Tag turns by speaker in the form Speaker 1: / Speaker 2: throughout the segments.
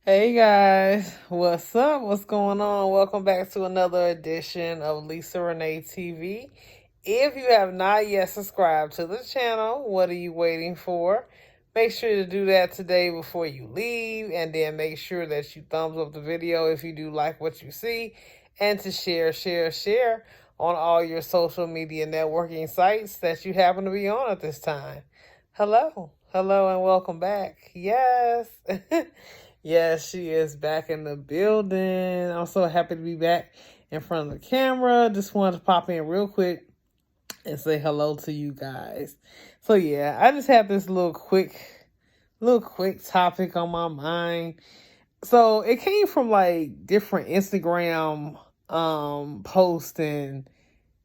Speaker 1: Hey guys, what's up? What's going on? Welcome back to another edition of Lisa Renee TV. If you have not yet subscribed to the channel, what are you waiting for? Make sure to do that today before you leave, and then make sure that you thumbs up the video if you do like what you see, and to share on all your social media networking sites that you happen to be on at this time. Hello, and welcome back. Yes. Yes, she is back in the building. I'm so happy to be back in front of the camera. Just wanted to pop in real quick and say hello to you guys. So yeah, I just have this little quick topic on my mind. So it came from like different Instagram posts and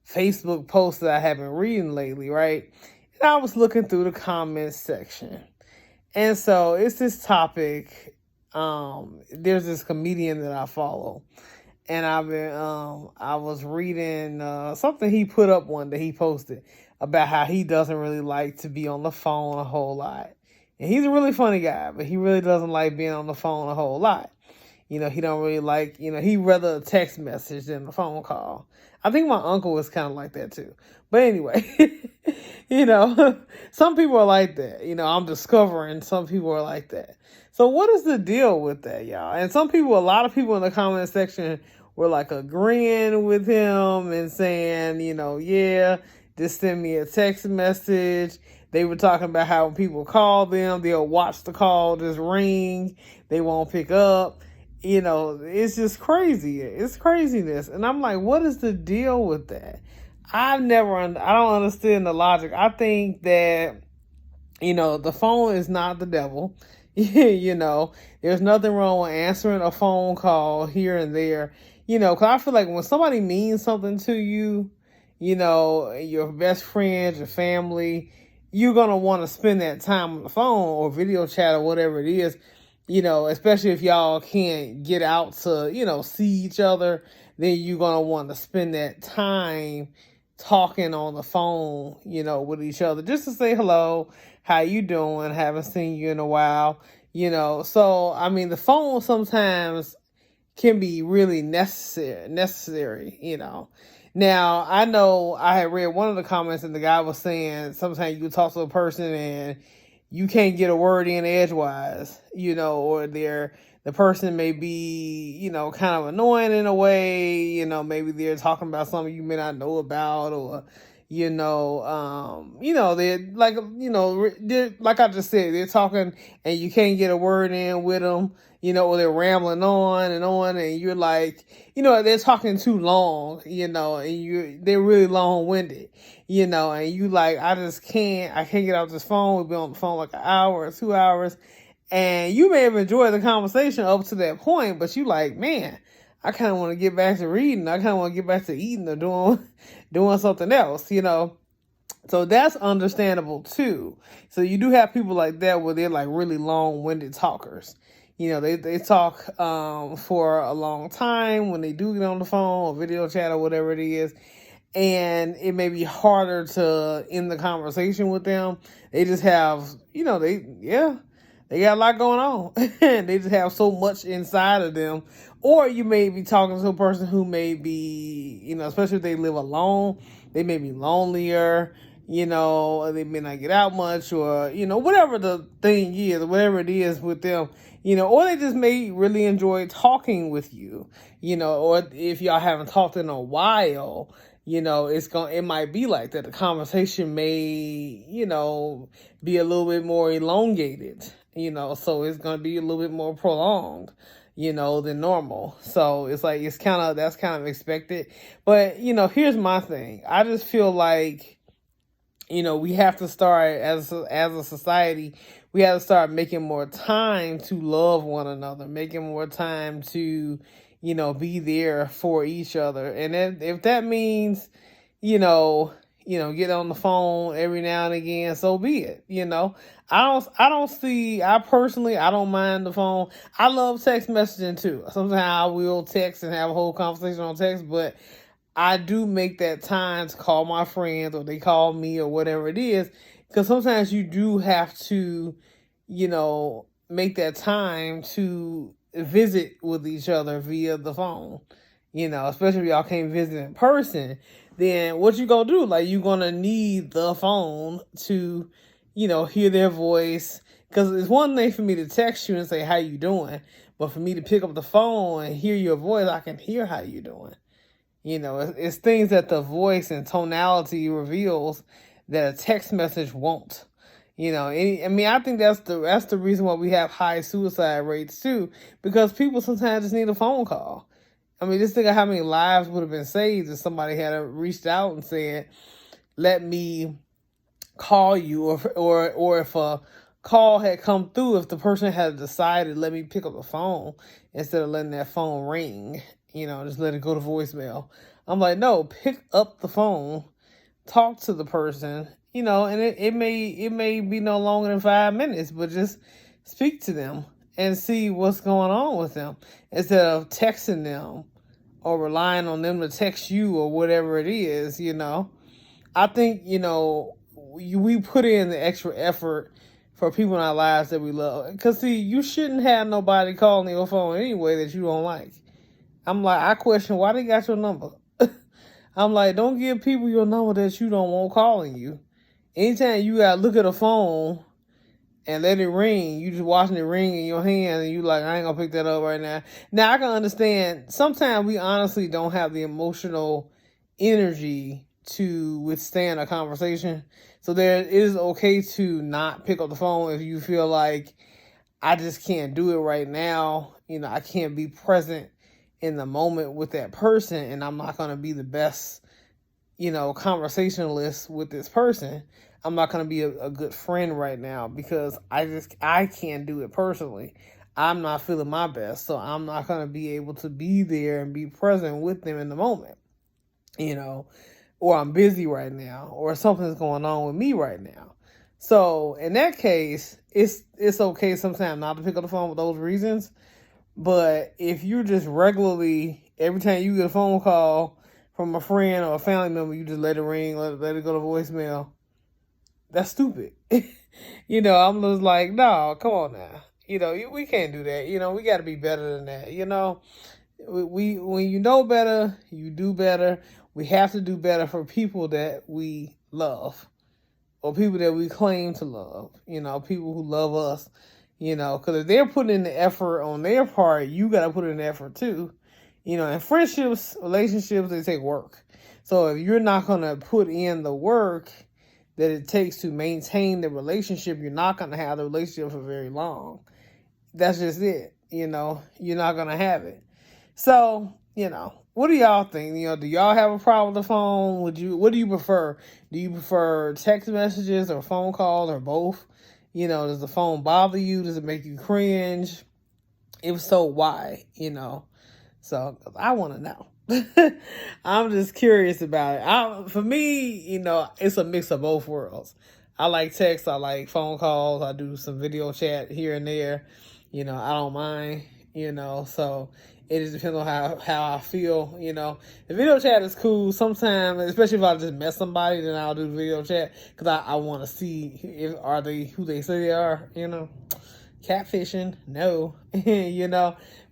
Speaker 1: Facebook posts that I have been reading lately, right? And I was looking through the comments section. And so it's this topic. There's this comedian that I follow, and I was reading something he put up one that he posted about how he doesn't really like to be on the phone a whole lot. And he's a really funny guy, but he really doesn't like being on the phone a whole lot. He don't really like, he rather a text message than a phone call. I think my uncle was kind of like that too. But anyway, some people are like that. I'm discovering some people are like that. So what is the deal with that, y'all? And a lot of people in the comment section were like agreeing with him and saying, yeah, just send me a text message. They were talking about how when people call them, they'll watch the call just ring. They won't pick up. It's just crazy. It's craziness. And I'm like, what is the deal with that? I don't understand the logic. I think that, the phone is not the devil. There's nothing wrong with answering a phone call here and there, because I feel like when somebody means something to you, your best friends, your family, you're going to want to spend that time on the phone or video chat or whatever it is, especially if y'all can't get out to, see each other, then you're going to want to spend that time talking on the phone, with each other just to say hello, how you doing, haven't seen you in a while, So, I mean, the phone sometimes can be really necessary. Now, I know I had read one of the comments and the guy was saying sometimes you talk to a person and you can't get a word in edgewise, or the person may be, kind of annoying in a way, maybe they're talking about something you may not know about, or, they're like, they're, like I just said, they're talking and you can't get a word in with them, or they're rambling on, and you're like, they're talking too long, and they're really long-winded, and you like, I can't get off this phone. We've been on the phone like an hour or 2 hours, and you may have enjoyed the conversation up to that point, but you like, man, I kind of want to get back to reading. I kind of want to get back to eating or doing something else, So that's understandable too. So you do have people like that where they're like really long-winded talkers. They talk for a long time when they do get on the phone or video chat or whatever it is. And it may be harder to end the conversation with them. They just have, they got a lot going on. They just have so much inside of them. Or you may be talking to a person who may be, especially if they live alone, they may be lonelier, they may not get out much, or, whatever the thing is, whatever it is with them, or they just may really enjoy talking with you, or if y'all haven't talked in a while, it might be like that. The conversation may, be a little bit more elongated, so it's going to be a little bit more prolonged, than normal. So it's like, that's kind of expected. But, here's my thing. I just feel like, we have to start as a society, we have to start making more time to love one another, making more time to, be there for each other. And if that means, get on the phone every now and again, so be it. I personally, I don't mind the phone. I love text messaging too. Sometimes I will text and have a whole conversation on text, but I do make that time to call my friends or they call me or whatever it is. Because sometimes you do have to, make that time to visit with each other via the phone, especially if y'all can't visit in person, then what you gonna do? Like, you gonna need the phone to, hear their voice. Because it's one thing for me to text you and say, how you doing? But for me to pick up the phone and hear your voice, I can hear how you doing. It's things that the voice and tonality reveals that a text message won't. I think that's the reason why we have high suicide rates too, because people sometimes just need a phone call. Just think of how many lives would have been saved if somebody had reached out and said, "Let me call you," or if a call had come through, if the person had decided, "Let me pick up the phone," instead of letting that phone ring, just let it go to voicemail. I'm like, no, pick up the phone, talk to the person, and it may be no longer than 5 minutes, but just speak to them and see what's going on with them instead of texting them or relying on them to text you or whatever it is. I think, we put in the extra effort for people in our lives that we love. Because, see, you shouldn't have nobody calling your phone anyway that you don't like. I'm like, I question why they got your number. I'm like, don't give people your number that you don't want calling you. Anytime you gotta look at a phone and let it ring, you just watching it ring in your hand and you like, I ain't gonna pick that up right now. Now, I can understand, sometimes we honestly don't have the emotional energy to withstand a conversation. So there, it is okay to not pick up the phone if you feel like, I just can't do it right now. I can't be present in the moment with that person, and I'm not going to be the best, conversationalist with this person. I'm not going to be a good friend right now because I can't do it personally. I'm not feeling my best, so I'm not going to be able to be there and be present with them in the moment, or I'm busy right now, or something's going on with me right now. So in that case, it's okay sometimes not to pick up the phone for those reasons. But if you're just regularly, every time you get a phone call from a friend or a family member, you just let it ring, let it go to voicemail, that's stupid. I'm just like, no, come on now. We can't do that. We got to be better than that. We when you know better, you do better. We have to do better for people that we love or people that we claim to love, people who love us. Because if they're putting in the effort on their part, you got to put in the effort too. And friendships, relationships, they take work. So if you're not going to put in the work that it takes to maintain the relationship, you're not going to have the relationship for very long. That's just it. You're not going to have it. So, what do y'all think? Do y'all have a problem with the phone? What do you prefer? Do you prefer text messages or phone calls or both? Does the phone bother you? Does it make you cringe? If so, why? So I want to know. I'm just curious about it. For me, it's a mix of both worlds. I like text. I like phone calls. I do some video chat here and there. I don't mind, so it just depends on how I feel, The video chat is cool sometimes, especially if I just met somebody, then I'll do video chat because I want to see are they who they say they are, Catfishing, no,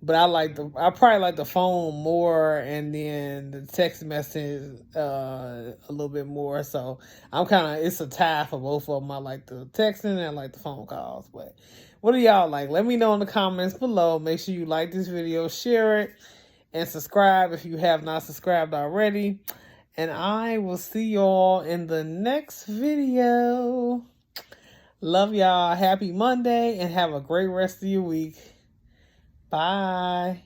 Speaker 1: but I probably like the phone more and then the text message a little bit more. So it's a tie for both of them. I like the texting and I like the phone calls. But what do y'all like? Let me know in the comments below. Make sure you like this video, share it, and subscribe if you have not subscribed already. And I will see y'all in the next video. Love y'all. Happy Monday and have a great rest of your week. Bye.